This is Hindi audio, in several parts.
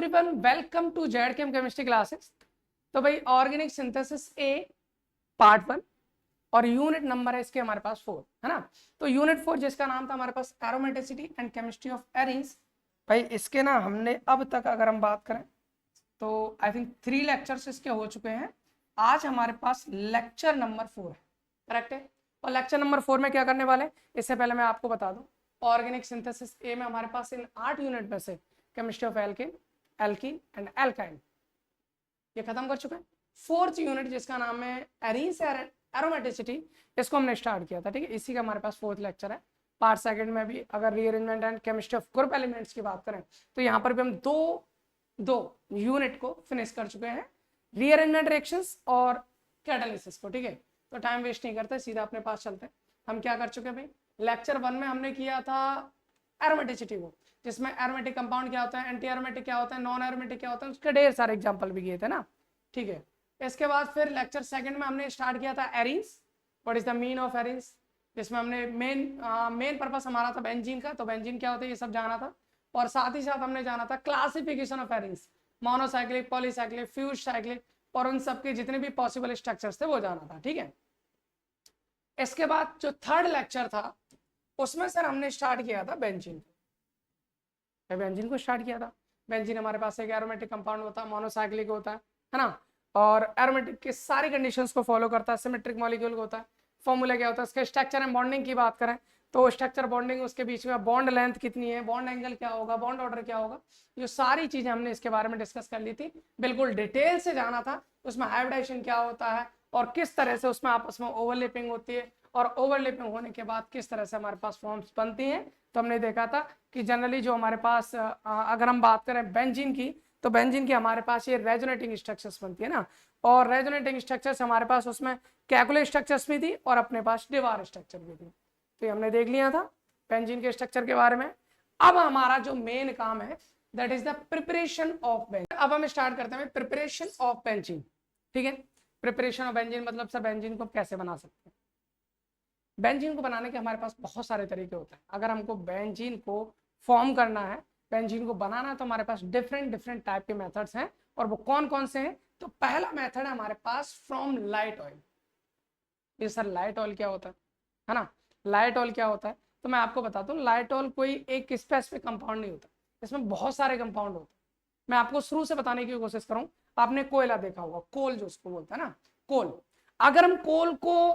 Everyone, welcome to Z chemistry classes. तो भाई ऑर्गेनिक सिंथेसिस ए पार्ट 1 और यूनिट नंबर है इसके हमारे पास 4 है ना। तो यूनिट 4 जिसका नाम था हमारे पास aromaticity and chemistry of arenes. भाई इसके ना हमने अब तक अगर हम बात करें तो आई थिंक 3 लेक्चर्स इसके हो चुके हैं। आज हमारे पास लेक्चर नंबर 4 है, करेक्ट है। और लेक्चर नंबर 4 में क्या करने वाले हैं, इससे पहले मैं आपको बता दूं, ऑर्गेनिक सिंथेसिस ए में हमारे पास इन 8 यूनिट में से chemistry of alkene, alkene and alkyne ये खत्म कर चुके हैं। 4th यूनिट जिसका नाम है एरीन्स एरोमेटिसिटी, इसको हमने स्टार्ट किया था, ठीक है। इसी का हमारे पास 4th लेक्चर है। पार्ट सेकंड में भी अगर rearrangement and chemistry of group elements की बात करें तो यहाँ पर भी हम दो यूनिट को फिनिश कर चुके हैं, रीअरेंजमेंट रिएक्शंस और कैटालिसिस को, ठीक है। तो टाइम वेस्ट नहीं करते, सीधा अपने पास चलते हैं। हम क्या कर चुके हैं भाई, लेक्चर 1 में हमने किया था एरोमेटिसिटी को, जिसमें एरोमेटिक कंपाउंड क्या होता है, एंटी एरोमेटिक क्या होता है, नॉन एरोमेटिक क्या होता है, उसके ढेर सारे एग्जांपल भी किए थे ना, ठीक है। इसके बाद फिर लेक्चर 2 में हमने स्टार्ट किया था arenes, what is the mean of arenes, जिसमें हमने मेन पर्पस हमारा था बेंजीन का, तो बेंजीन क्या होता है ये सब जाना था। और साथ ही साथ हमने जाना था classification of arenes, monocyclic, polycyclic, fuse cyclic और उन सबके जितने भी पॉसिबल स्ट्रक्चर्स थे वो जाना था, ठीक है। इसके बाद जो 3rd लेक्चर था उसमें सर हमने स्टार्ट किया था बेंजीन को स्टार्ट किया था। बेंजीन हमारे पास एक एरोमेटिक कंपाउंड होता है, मोनोसाइक्लिक होता है ना, और एरोमेटिक की सारी कंडीशंस को फॉलो करता है, सिमेट्रिक मॉलिक्यूल होता है। फॉर्मूला क्या होता है इसके, स्ट्रक्चर एंड बॉन्डिंग की बात करें तो स्ट्रक्चर बॉन्डिंग, उसके बीच में बॉन्ड लेंथ कितनी है, बॉन्ड एंगल क्या होगा, बॉन्ड ऑर्डर क्या होगा, ये सारी चीजें हमने इसके बारे में डिस्कस कर ली थी, बिल्कुल डिटेल से जाना था। उसमें हाइब्रिडेशन क्या होता है और किस तरह से उसमें आपस में ओवरलैपिंग होती है, और ओवरलैपिंग होने के बाद किस तरह से हमारे पास फॉर्म्स बनती हैं। तो हमने देखा था कि जनरली जो हमारे पास अगर हम बात करें बेंजीन की, तो बेंजीन की हमारे पास ये रेजोनेटिंग स्ट्रक्चर्स बनती है ना, और रेजोनेटिंग स्ट्रक्चर्स हमारे पास उसमें कैकुलर स्ट्रक्चर्स भी थी और अपने पास डिवार स्ट्रक्चर भी थी। तो हमने देख लिया था बेंजीन के स्ट्रक्चर के बारे में। अब हमारा जो मेन काम है that is the preparation of benzene. अब हम स्टार्ट करते हैं प्रिपरेशन ऑफ बेंजीन, ठीक है। प्रिपरेशन ऑफ बेंजीन मतलब सर बेंजीन को कैसे बना सकते हैं। बेंजीन को बनाने के हमारे पास बहुत सारे तरीके होते हैं। अगर हमको बेंजीन को फॉर्म करना है, बेंजीन को बनाना है, तो हमारे पास डिफरेंट टाइप के मेथड्स हैं। और वो कौन कौन से हैं, तो पहला मेथड है हमारे पास फ्रॉम लाइट ऑयल। ये सर लाइट ऑयल क्या होता है ना, लाइट ऑयल क्या होता है, तो मैं आपको बताता हूँ। लाइट ऑयल कोई एक स्पेसिफिक कंपाउंड नहीं होता, इसमें बहुत सारे कंपाउंड होते हैं। मैं आपको शुरू से बताने की कोशिश करूँ। आपने कोयला देखा होगा, कोल जो उसको बोलता है ना, कोल। अगर हम कोल को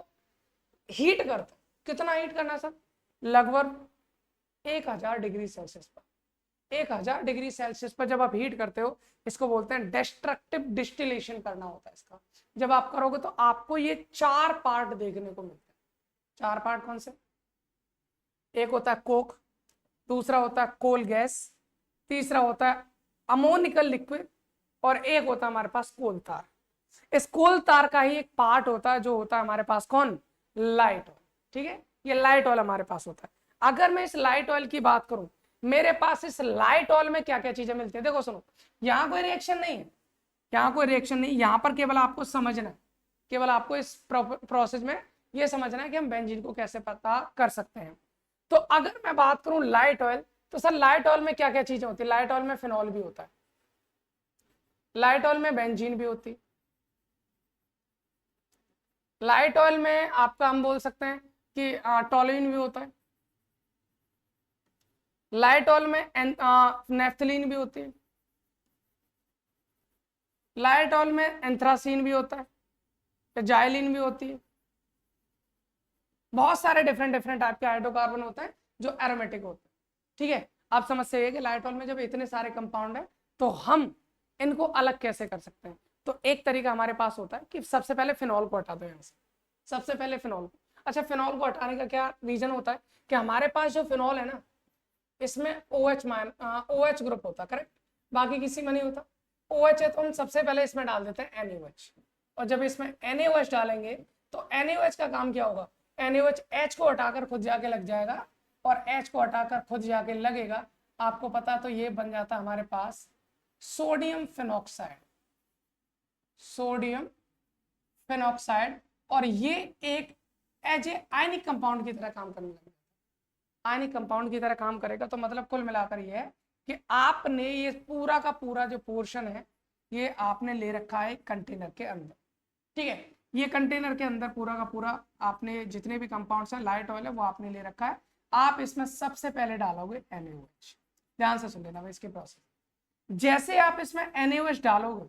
हीट करते, कितना हीट करना सर, लगभग 1000 डिग्री सेल्सियस पर। 1000 डिग्री सेल्सियस पर जब आप हीट करते हो, इसको बोलते हैं डिस्ट्रक्टिव डिस्टिलेशन करना होता है इसका। जब आप करोगे तो आपको ये 4 पार्ट देखने को मिलते हैं। 4 पार्ट कौन से, एक होता है कोक, दूसरा होता है कोल गैस, तीसरा होता है अमोनिकल लिक्विड, और एक होता है हमारे पास कोल तार। इस कोल तार का ही एक पार्ट होता है जो होता है हमारे पास कौन, लाइट ऑयल, ठीक है। ये लाइट ऑयल हमारे पास होता है। अगर मैं इस लाइट ऑयल की बात करूं, मेरे पास इस लाइट ऑयल में क्या क्या चीजें मिलती है, देखो सुनो, यहाँ कोई रिएक्शन नहीं है, यहाँ कोई रिएक्शन नहीं, यहाँ पर केवल आपको समझना है, केवल आपको इस प्रोसेस में ये समझना है कि हम बेंजीन को कैसे पता कर सकते हैं। तो अगर मैं बात करूं लाइट ऑयल, तो सर लाइट ऑयल में क्या क्या चीजें होती है। लाइट ऑयल में फिनॉल भी होता है, लाइट ऑयल में बेंजीन भी होती है, लाइट ऑयल में आपका हम बोल सकते हैं कि टॉल्यूइन भी होता है, लाइट ऑयल में नेफ्थलीन भी होती है, लाइट ऑयल में एंथ्रासीन भी होता है, जाइलिन भी होती है। बहुत सारे डिफरेंट टाइप के हाइड्रोकार्बन होते हैं जो एरोमेटिक होते हैं, ठीक है। आप समझ से कि लाइट ऑयल में जब इतने सारे कंपाउंड है तो हम इनको अलग कैसे कर सकते हैं। तो एक तरीका हमारे पास होता है कि सबसे पहले फिनॉल को हटा दो यहाँ से, सबसे पहले फिनॉल को। अच्छा, फिनॉल को हटाने का क्या रीजन होता है कि हमारे पास जो फिनॉल है ना, इसमें OH ग्रुप होता है, करेक्ट, बाकी किसी में नहीं होता। OH है तो हम सबसे पहले इसमें डाल देते हैं NaOH, और जब इसमें NaOH डालेंगे तो NaOH का काम क्या होगा, NaOH H को हटाकर खुद जाके लग जाएगा, और H को हटाकर खुद जाके लगेगा, आपको पता, तो ये बन जाता है हमारे पास सोडियम फिनॉक्साइड, सोडियम फिनॉक्साइड। और ये एक एज ए आयनिक कंपाउंड की तरह काम करने लगेगा, आयनिक कंपाउंड की तरह काम करेगा। तो मतलब कुल मिलाकर ये है कि आपने ये पूरा का पूरा जो पोर्शन है ये आपने ले रखा है कंटेनर के अंदर, ठीक है। ये कंटेनर के अंदर पूरा का पूरा आपने जितने भी कंपाउंड्स हैं लाइट ऑयल है वो आपने ले रखा है। आप इसमें सबसे पहले डालोगे NaOH। ध्यान से सुन लेना भाई इसके प्रोसेस। जैसे आप इसमें NaOH डालोगे,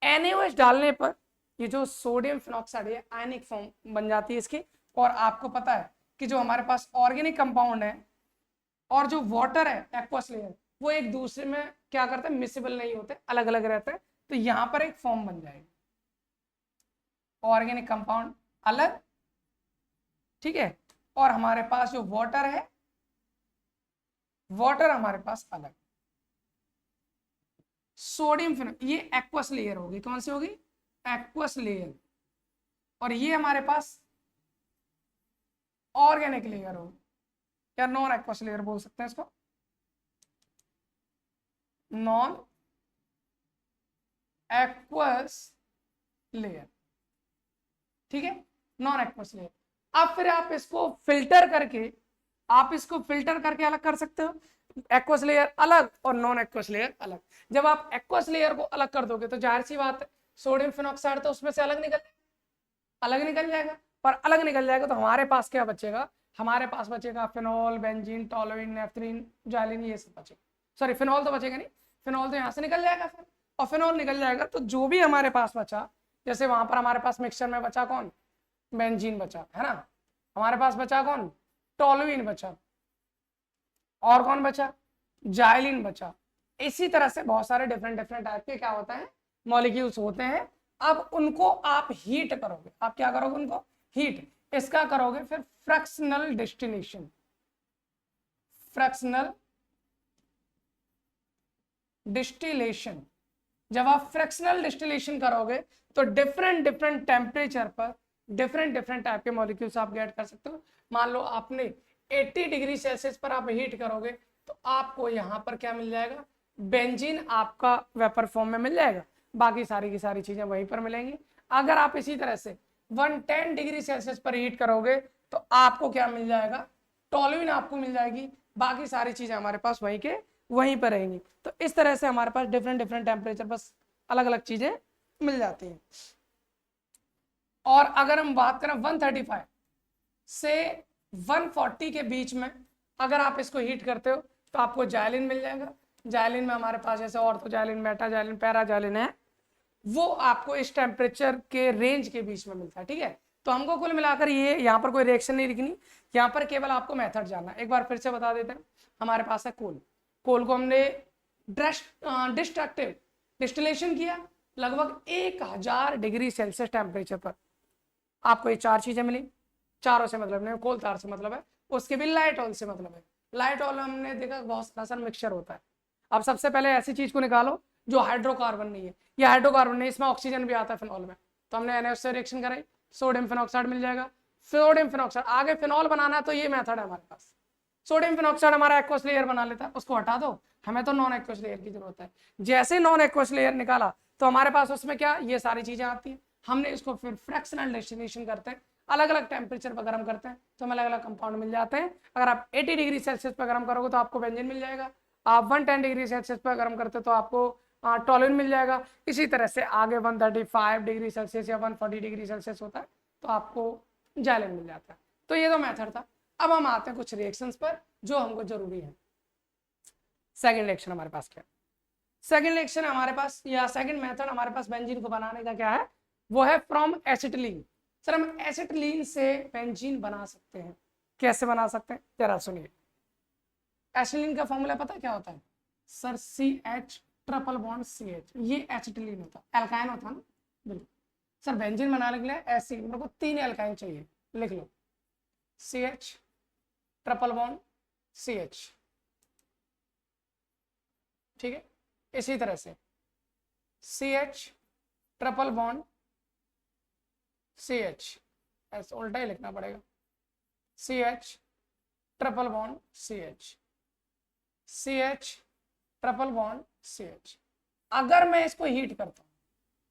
NaOH डालने पर ये जो सोडियम फिनॉक्साइड है आयनिक फॉर्म बन जाती है इसकी। और आपको पता है कि जो हमारे पास ऑर्गेनिक कंपाउंड है और जो वाटर है एक्वस लेयर, वो एक दूसरे में क्या करते हैं, मिसिबल नहीं होते, अलग अलग रहते हैं। तो यहां पर एक फॉर्म बन जाएगी, ऑर्गेनिक कंपाउंड अलग, ठीक है, और हमारे पास जो वाटर है, वाटर हमारे पास अलग। सोडियम फिनॉक्साइड ये एक्वस लेयर होगी, कौन सी होगी, एक्वस लेयर। और ये हमारे पास ऑर्गेनिक लेयर होगी, या नॉन एक्वस लेयर बोल सकते हैं इसको, नॉन एक्वस लेयर, ठीक है, नॉन एक्वस लेयर। अब फिर आप इसको फिल्टर करके, आप इसको फिल्टर करके अलग कर सकते हो, एक्वस लेयर अलग और नॉन एक्वस लेयर अलग। जब आप एक्वस लेयर को अलग कर दोगे तो जाहिर सी बात है सोडियम फिनॉक्साइड तो उसमें से अलग निकल जाएगा। पर अलग निकल जाएगा तो हमारे पास क्या बचेगा, हमारे पास बचेगा phenol, benzene, toluene, naphthalene, xylene, ये सब बचेगा। सॉरी, फिनॉल तो बचेगा नहीं, फिनॉल तो यहाँ से निकल जाएगा फिर। और फिनॉल निकल जाएगा तो जो भी हमारे पास बचा, जैसे वहां पर हमारे पास मिक्सचर में बचा कौन, बेंजीन बचा है ना, हमारे पास बचा कौन, टोलुइन बचा, और कौन बचा, जाइलिन बचा। इसी तरह से बहुत सारे डिफरेंट डिफरेंट टाइप के क्या होता है, मॉलिक्यूल्स होते हैं। अब उनको आप हीट करोगे, आप क्या करोगे, उनको हीट, इसका करोगे फिर फ्रैक्शनल डिस्टिलेशन, फ्रैक्शनल डिस्टिलेशन। जब आप फ्रैक्शनल डिस्टिलेशन करोगे तो डिफरेंट डिफरेंट टेम्परेचर पर डिफरेंट डिफरेंट टाइप के मॉलिक्यूल्स आप गेट कर सकते हो। मान लो आपने 80 डिग्री सेल्सियस पर आप हीट करोगे तो आपको यहाँ पर क्या मिल जाएगा, बेंजीन आपका वेपर फॉर्म में मिल जाएगा, बाकी सारी की सारी चीजें वहीं पर मिलेंगी। अगर आप इसी तरह से 110 डिग्री सेल्सियस पर हीट करोगे तो आपको क्या मिल जाएगा, टोलुइन आपको मिल जाएगी, बाकी सारी चीजें हमारे पास वहीं पर रहेंगी। तो इस तरह से हमारे पास डिफरेंट डिफरेंट टेम्परेचर बस अलग अलग चीजें मिल जाती हैं। और अगर हम बात करें 135 से 140 के बीच में अगर आप इसको हीट करते हो तो आपको जाइलिन मिल जाएगा। जाइलिन में हमारे पास जैसे ortho xylene, Meta xylene, para xylene है, वो आपको इस टेम्परेचर के रेंज के बीच में मिलता है, ठीक है। तो हमको कुल मिलाकर ये यहाँ पर कोई रिएक्शन नहीं लिखनी, यहाँ पर केवल आपको मेथड जानना। एक बार फिर से बता देते हैं, हमारे पास है कोल, कोल को हमने डिस्ट्रक्टिव डिस्टिलेशन किया लगभग 1000 डिग्री सेल्सियस टेम्परेचर पर, आपको ये चार चीजें मिली। चारों से मतलब नहीं, कोल तार से मतलब है, उसके भी लाइट ऑयल से मतलब है। लाइट ऑयल हमने देखा बहुत सारा मिक्सचर होता है। अब सबसे पहले ऐसी चीज को निकालो जो हाइड्रोकार्बन नहीं है, ये हाइड्रोकार्बन नहीं, इसमें ऑक्सीजन भी आता है फिनॉल में, तो हमने NaOH से रिएक्शन कराई, सोडियम फिनॉक्साइड मिल जाएगा। सोडियम फिनॉक्साइड आगे फिनॉल बनाना है तो ये मेथड है हमारे पास। सोडियम फिनॉक्साइड हमारा एक्वस लेयर बना लेता है, उसको हटा दो, हमें तो नॉन एक्वस लेयर की जरूरत है। जैसे नॉन एक्वस लेयर निकाला तो हमारे पास उसमें क्या, ये सारी चीजें आती हैं। हमने इसको फिर फ्रैक्शनल डिस्टिलेशन करते हैं, अलग अलग टेम्परेचर पर गर्म करते हैं तो हमें अलग अलग कंपाउंड मिल जाते हैं। अगर आप 80 डिग्री सेल्सियस पर गर्म करोगे तो आपको बेंजीन मिल जाएगा, आप 110 डिग्री सेल्सियस पर गर्म करते हो तो आपको टोलुइन मिल जाएगा। इसी तरह से आगे 135 डिग्री सेल्सियस या 140 डिग्री सेल्सियस होता है तो आपको जाइलिन मिल जाता है। तो ये तो मेथड था। अब हम आते हैं कुछ रिएक्शंस पर जो हमको जरूरी है। सेकंड रिएक्शन हमारे पास क्या है, सेकंड रिएक्शन हमारे पास या सेकंड मेथड हमारे पास बेंजीन को बनाने का क्या है, वो है फ्रॉम एसिटिलीन। सर हम एसिटिलीन से बेंजीन बना सकते हैं, कैसे बना सकते हैं जरा सुनिए। एसिटिलीन का फॉर्मूला पता क्या होता है sir, CH triple bond CH, ये एसिटिलीन होता है, एल्काइन होता है ना, बिल्कुल। सर बेंजीन बनाने के लिए ऐसे मेरे को 3 एल्काइन चाहिए, लिख लो CH ट्रिपल बॉन्ड CH, ठीक है। इसी तरह से CH ट्रिपल बॉन्ड CH, ऐसा उल्टा ही लिखना पड़ेगा, CH triple bond CH, CH triple bond CH। अगर मैं इसको हीट करता हूं,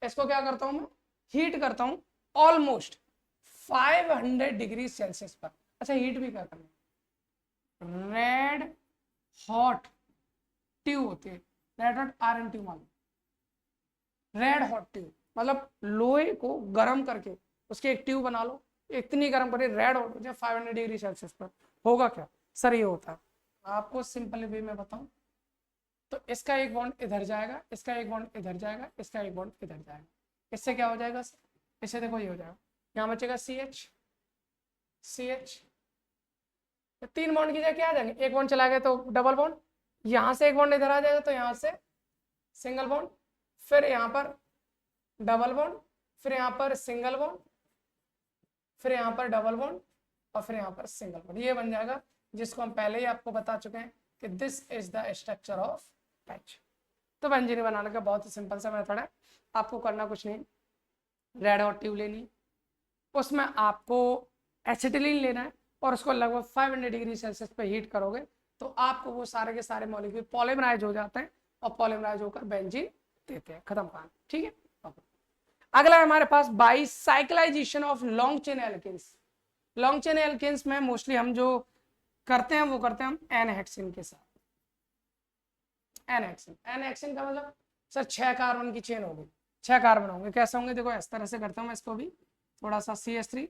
इसको क्या करता हूं मैं, हीट करता हूं ऑलमोस्ट 500 डिग्री सेल्सियस पर। अच्छा हीट भी क्या करना, रेड हॉट ट्यूब होती है, रेड हॉट आयरन ट्यूब मान, रेड हॉट ट्यूब मतलब लोहे को गर्म करके उसकी एक ट्यूब बना लो, इतनी गर्म करे रेड हॉट हो जाए 500 डिग्री सेल्सियस पर, होगा क्या सर? ये होता है। आपको सिंपल वे में बताऊं तो इसका एक बॉन्ड इधर जाएगा, इसका एक बॉन्ड इधर जाएगा, इसका एक बॉन्ड इधर जाएगा, इससे क्या हो जाएगा सर? इससे देखो ये हो जाएगा, यहाँ बचेगा CH CH, तो 3 बॉन्ड की जगह क्या आ जाएंगे, एक बॉन्ड चला गया तो डबल बॉन्ड, यहाँ से एक बॉन्ड इधर आ जाएगा तो यहाँ से सिंगल बॉन्ड, फिर यहाँ पर डबल बॉन्ड, फिर यहाँ पर सिंगल बॉन्ड, फिर यहाँ पर डबल बॉन्ड, और फिर यहाँ पर सिंगल बॉन्ड। ये बन जाएगा जिसको हम पहले ही आपको बता चुके हैं कि this is the structure of patch. तो बेंजीन बनाने का बहुत ही सिंपल सा मेथड है, आपको करना कुछ नहीं, रेड हॉट ट्यूब लेनी, उसमें आपको एसिटिलीन लेना है और उसको लगभग 500 डिग्री सेल्सियस पे हीट करोगे तो आपको वो सारे के सारे मॉलिक्यूल पॉलीमराइज हो जाते हैं और पॉलीमराइज होकर बेंजीन देते हैं, खत्म कहानी। ठीक है, अगला है हमारे पास bicyclization of long chain alkanes. Long chain alkanes में मोस्टली हम जो करते हैं वो करते हैं हम एन हेक्सेन के साथ। एन हेक्सेन का मतलब सर 6 कार्बन की चेन होगी, 6 कार्बन होंगे, कैसे होंगे देखो इस तरह से करता हूं मैं इसको भी, थोड़ा सा CH3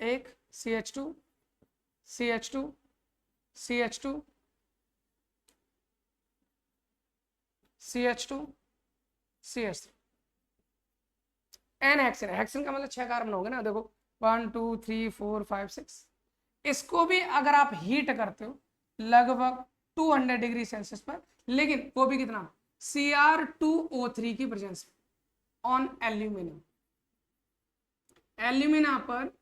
एक CH2 CH2 CH2 CH2 CH3, N hexane. Hexane का मतलब 6 कार्बन होंगे ना, देखो 1 2 3 4 5 6। इसको भी अगर आप हीट करते हो लगभग 200 डिग्री सेल्सियस पर, लेकिन वो भी कितना, Cr2O3 की प्रेजेंस ऑन एल्यूमिनियम। एल्यूमिना पर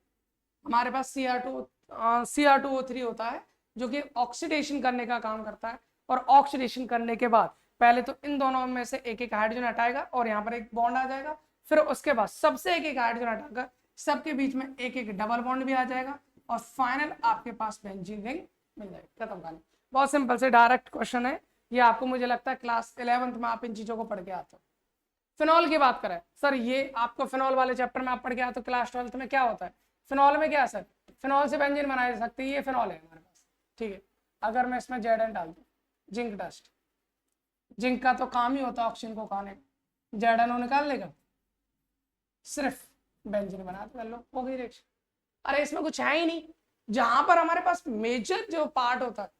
हमारे पास Cr2O3 होता है जो कि ऑक्सीडेशन करने का काम करता है, और ऑक्सीडेशन करने के बाद पहले तो इन दोनों में से एक एक हाइड्रोजन हटाएगा और यहाँ पर एक बॉन्ड आ जाएगा, फिर उसके बाद सबसे एक एक हाइड्रोजन हटाकर सबके बीच में एक एक डबल बॉन्ड भी आ जाएगा, और फाइनल आपके पास बेंजीन रिंग मिल जाएगी, खत्म कहानी। बहुत सिंपल से डायरेक्ट क्वेश्चन है ये, आपको मुझे लगता है क्लास 11th में आप इन चीजों को पढ़ के आते हो। फिनॉल की बात करें सर, ये आपको फिनॉल वाले चैप्टर में आप पढ़ के आते हो, क्लास 12th में क्या होता है फिनॉल में, क्या सर फिनॉल से बेंजीन बनाई जा सकती है, ये फिनॉल है हमारे पास। ठीक है, अगर मैं इसमें जेडन डाल दूं, जिंक डस्ट, जिंक का तो काम ही होता है ऑक्सीजन को खाने का, जेडन निकाल लेगा, सिर्फ बेंजीन बना कर लो, हो गई रिएक्शन। अरे इसमें कुछ है ही नहीं, जहां पर हमारे पास मेजर जो पार्ट होता है,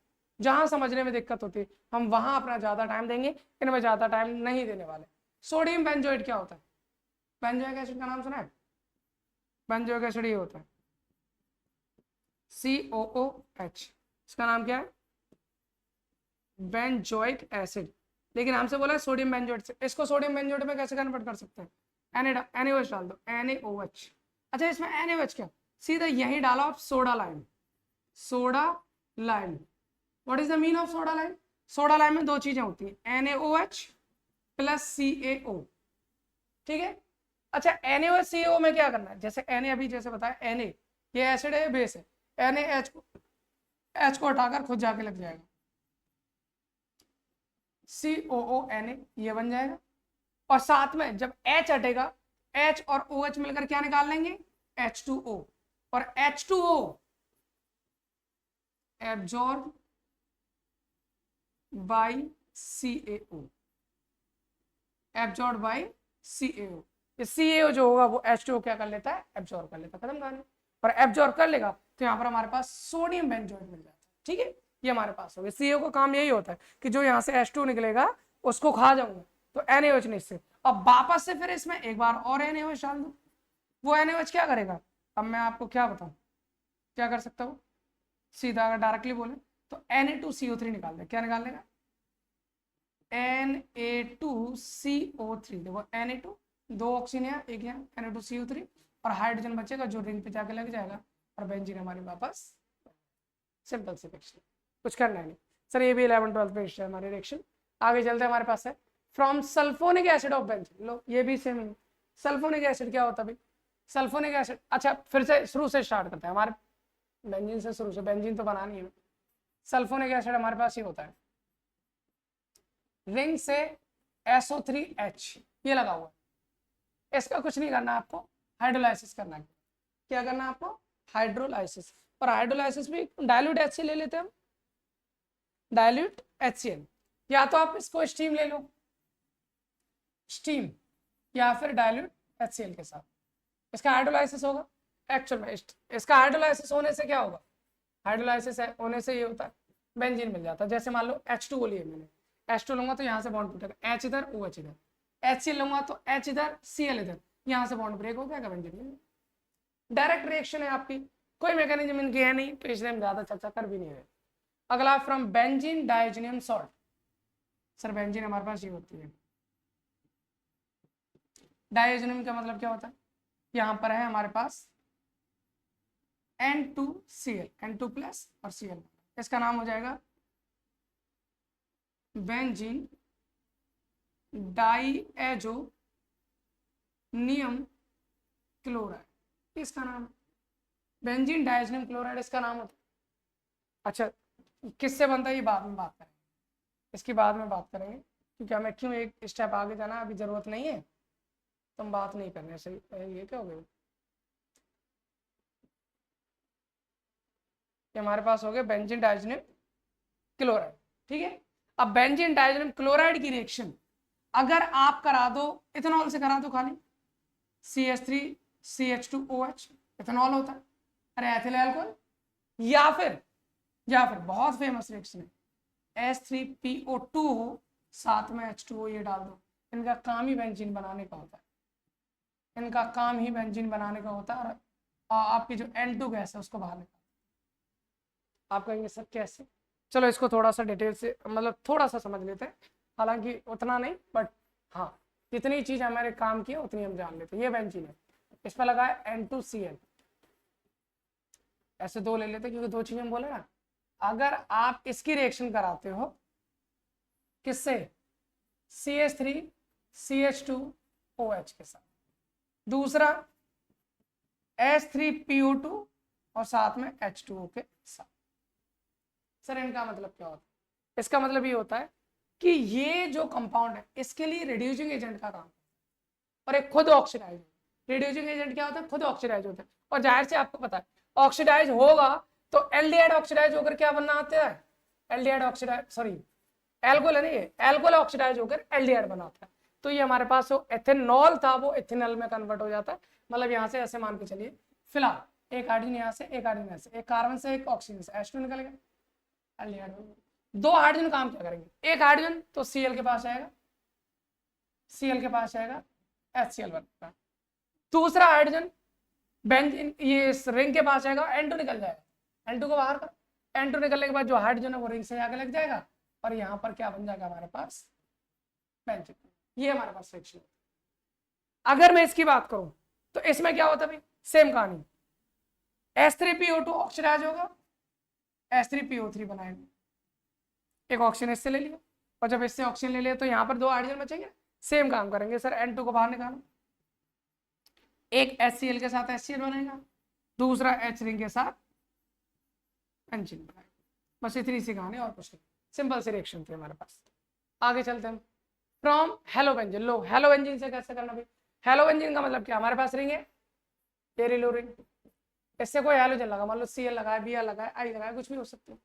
जहां समझने में दिक्कत होती है, हम वहां अपना ज्यादा टाइम देंगे, इनमें ज्यादा टाइम नहीं देने वाले। सोडियम बेंजोएट क्या होता है, बेंजोइक एसिड का नाम सुना है, बेंजोइक एसिड ये होता है COOH, इसका नाम क्या है बेंजोइक एसिड, लेकिन हमसे बोला है सोडियम बेंजोएट से, इसको सोडियम बेंजोएट में कैसे कन्वर्ट कर सकते हैं, NaOH डाल दो, NaOH। अच्छा इसमें NaOH क्या, सीधा यही डालो आप soda lime, soda lime. What is the mean of soda lime, soda lime में 2 चीजें होती हैं, NaOH प्लस CaO, ठीक है। अच्छा NaOH CaO में क्या करना है, जैसे Na अभी जैसे बताया, Na ये एसिड है बेस है, NaH को हटाकर खुद जाके लग जाएगा, COONA ये बन जाएगा, और साथ में जब H हटेगा, H और OH मिलकर क्या निकाल लेंगे, H2O, और H2O absorb by CaO, absorb by CaO। CaO जो होगा वो H2O क्या कर लेता है, एब्जॉर्ब कर लेता है, खत्म कहानी। और एब्जॉर्ब कर लेगा तो यहाँ पर हमारे पास सोडियम बेंजोएट मिल जाता है, ठीक है, ये हमारे पास हो गया। CaO का काम यही होता है कि जो यहाँ से H2 निकलेगा उसको खा जाऊंगा तो NaOH नहीं, से अब वापस से फिर इसमें एक बार और NaOH डाल दो, वो NaOH क्या करेगा, अब मैं आपको क्या बताऊं क्या कर सकता हूँ, सीधा अगर डायरेक्टली बोले तो Na2CO3 निकाल दे, क्या निकाल देगा Na2CO3, देखो Na2 दो ऑक्सीजन है, एक यहाँ Na2CO3, और हाइड्रोजन बचेगा जो रिंग पे जाके लग जाएगा, और बेंजीन हमारे वापस, सिंपल से रिएक्शन, कुछ करना है नहीं सर। ये भी 11th-12th में है हमारी रिएक्शन। आगे चलते हमारे पास है from sulphonic acid of benzene, लो ये भी सेम है। सल्फोनिक एसिड क्या होता है भाई, सल्फोनिक एसिड, अच्छा फिर से शुरू से स्टार्ट करते हैं, हमारे बेंजीन से शुरू से, बेंजीन तो बनानी है। सल्फोनिक एसिड हमारे पास ये होता है, रिंग से SO3H ये लगा हुआ है, इसका कुछ नहीं करना आपको, हाइड्रोलाइसिस करना है। क्या करना है आपको, हाइड्रोलाइसिस, और हाइड्रोलाइसिस भी डाइल्यूट HCl ले लेते हैं हम, डाइल्यूट HCl, या तो आप इसको स्टीम ले लो, स्टीम, या फिर डाइल्यूट HCl के साथ, इसका हाइड्रोलाइसिस होगा। एक्चुअल में इसका हाइड्रोलाइसिस होने से क्या होगा, हाइड्रोलाइसिस होने से ये होता है बेंजीन मिल जाता है। जैसे मान लो H2O लिया मैंने, H2 लूंगा तो यहाँ से बॉन्ड टूटेगा, H इधर OH इधर, HCl लूंगा तो H इधर Cl इधर, यहाँ से बॉन्ड ब्रेक हो जाएगा, बेंजीन। डायरेक्ट रिएक्शन है आपकी, कोई मैकेनिज्म इनकी है नहीं, तो इसलिए हम ज्यादा चर्चा कर भी नहीं रहे। अगला from benzene डाइजेनियम salt. Sir benzene हमारे पास ये होती है, डाइजेनियम का मतलब क्या होता है, यहाँ पर है हमारे पास N2Cl, N2 प्लस और Cl, इसका नाम हो जाएगा बेंजीन डाइएजोनियम क्लोराइड, इसका नाम बेंजीन डाइजेनियम क्लोराइड, इसका नाम होता है। अच्छा किससे बनता है ये बाद में बात करेंगे, इसकी बाद में बात करेंगे, क्योंकि हमें क्यों एक स्टेप आगे जाना अभी जरूरत नहीं है, तो हम बात नहीं करने से। ये क्या हो गया, हमारे पास हो गया बेंजीन डाइजेनियम क्लोराइड, ठीक है। अब बेंजीन डाइजेनियम क्लोराइड की रिएक्शन अगर आप करा दो इथेनॉल से, करा दो खाली CH3CH2OH, इथेनॉल होता है, अरे एथिल अल्कोहल, या फिर बहुत फेमस रिएक्शन है H3PO2 हो, साथ में H2O ये डाल दो, इनका काम ही बेंजीन बनाने का होता है, इनका काम ही बेंजीन बनाने का होता है, और आपकी जो N2 गैस है उसको बाहर निकाल। आप कहेंगे सर कैसे, चलो इसको थोड़ा सा डिटेल से मतलब थोड़ा सा समझ लेते हैं, हालांकि उतना नहीं, बट हाँ जितनी चीज हमारे काम की है उतनी हम जान लेते हैं। ये बेंजीन है, इस पर लगा है N2Cl, ऐसे दो ले लेते क्योंकि दो चीजें हम बोले ना। अगर आप इसकी रिएक्शन कराते हो किससे, CH3CH2OH के साथ, दूसरा H3PO2 और साथ में H2O के साथ, सर इनका मतलब क्या होता है, इसका मतलब ये होता है कि ये जो कंपाउंड है इसके लिए रिड्यूसिंग एजेंट का काम, और एक खुद ऑक्सीडाइज, रिड्यूसिंग एजेंट क्या होता है, खुद ऑक्सीडाइज होता है, और जाहिर से आपको पता है ऑक्सीडाइज होगा तो एल्डिहाइड ऑक्सीडाइज होकर क्या बनना आता है, एल्डिहाइड ऑक्सीडाइज, सॉरी एल्कोहल है, नहीं एल्कोहल ऑक्सीडाइज होकर एल्डिहाइड बनाता है। तो ये हमारे पास जो एथेनॉल था वो इथेनॉल में कन्वर्ट हो जाता है, मतलब यहाँ से ऐसे मान के चलिए, फिलहाल एक हाइड्रोजन यहाँ से, एक हाइड्रोजन यहाँ से, एक कार्बन से, एक ऑक्सीजन से, H2 निकल गया, एल्डिहाइड। दो हाइड्रोजन काम क्या करेंगे, एक हाइड्रोजन तो Cl के पास आएगा, Cl के पास आएगा HCl बनेगा, दूसरा हाइड्रोजन बेंजीन ये इस रिंग के पास आएगा, N2 निकल जाएगा, N2 को बाहर कर, N2 निकलने के बाद जो हाइड्रोजन है वो रिंग से आगे लग जाएगा, और यहाँ पर क्या बन जाएगा हमारे पास बेंजीन, ये हमारे पास रिएक्शन। अगर मैं इसकी बात करूं तो इसमें क्या होता है भाई, सेम कहानी, H3PO2 ऑक्सीडाइज होगा, H3PO3 बनाएगा, एक ऑक्सीजन इससे ले लिया, और जब इससे ऑक्सीजन ले लिया तो यहाँ पर दो हाइड्रोजन बचेंगे, सेम काम करेंगे सर, N2 को बाहर निकालो, एक HCl के साथ HCl बनेगा, दूसरा H रिंग के साथ बेंजीन बनाएगा, बस इतनी सी कहानी और कुछ नहीं, सिंपल सी रिएक्शन थी हमारे पास। आगे चलते हैं फ्रॉम हेलोबेंजीन, लो हेलोबेंजीन से कैसे करना भाई, हेलोबेंजीन का मतलब क्या, हमारे पास रिंग है, ये रिलो रिंग, इससे कोई हेलोजन लगा, मान लो Cl लगा है, Br लगा है, I लगा है, कुछ भी हो सकते हैं,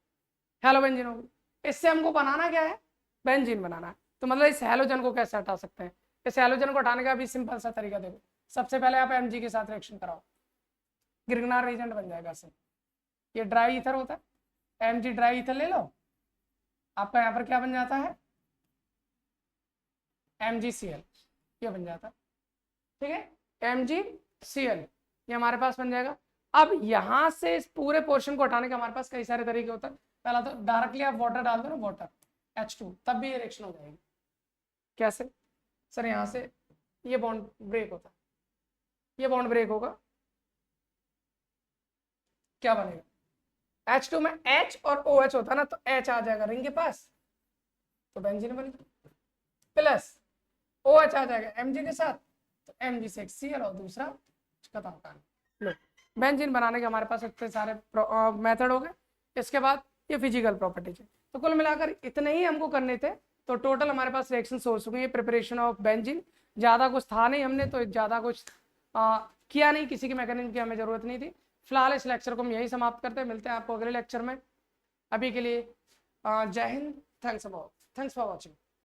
हेलोबेंजीन होगी। इससे हमको बनाना क्या है, बेंजीन बनाना है, तो मतलब इस हेलोजन को कैसे हटा सकते हैं, इस हेलोजन को हटाने का भी सिंपल सा तरीका देखो, सबसे पहले आप Mg के साथ रिएक्शन कराओ, गिरगनार रिएजेंट बन जाएगा इससे, ये ड्राई ईथर होता है, Mg ड्राई ईथर ले लो, आपका यहाँ पर क्या बन जाता है MgCl, ये बन जाता है, ठीक है, MgCl ये हमारे पास बन जाएगा। अब यहाँ से इस पूरे पोर्शन को हटाने का हमारे पास कई सारे तरीके होते हैं, पहला तो डायरेक्टली आप वाटर डाल दो ना, वाटर H2, तब भी ये रिएक्शन हो जाएगी। कैसे सर, यहाँ से ये बॉन्ड ब्रेक होता है, ये बॉन्ड ब्रेक होगा, क्या बनेगा H2 में H और OH होता है ना, तो H आ जाएगा रिंग के पास, तो बेंजीन बनेगा, प्लस OH आ जाएगा Mg के साथ, तो Mg से एक Cl और दूसरा खत्म कहानी। लो बेंजीन बनाने के हमारे पास इतने सारे मेथड हो गए, इसके बाद ये फिजिकल प्रॉपर्टीज है, तो कुल मिलाकर इतने ही हमको करने थे, तो टोटल हमारे पास रिएक्शन हो चुके हैं, प्रिपरेशन ऑफ बेंजीन, ज़्यादा कुछ था नहीं, हमने तो ज़्यादा कुछ किया नहीं, किसी के मैकेनिज्म की हमें ज़रूरत नहीं थी। फिलहाल इस लेक्चर को हम यही समाप्त करते हैं, मिलते हैं आपको अगले लेक्चर में, अभी के लिए जय Hind, thanks about. Thanks for watching.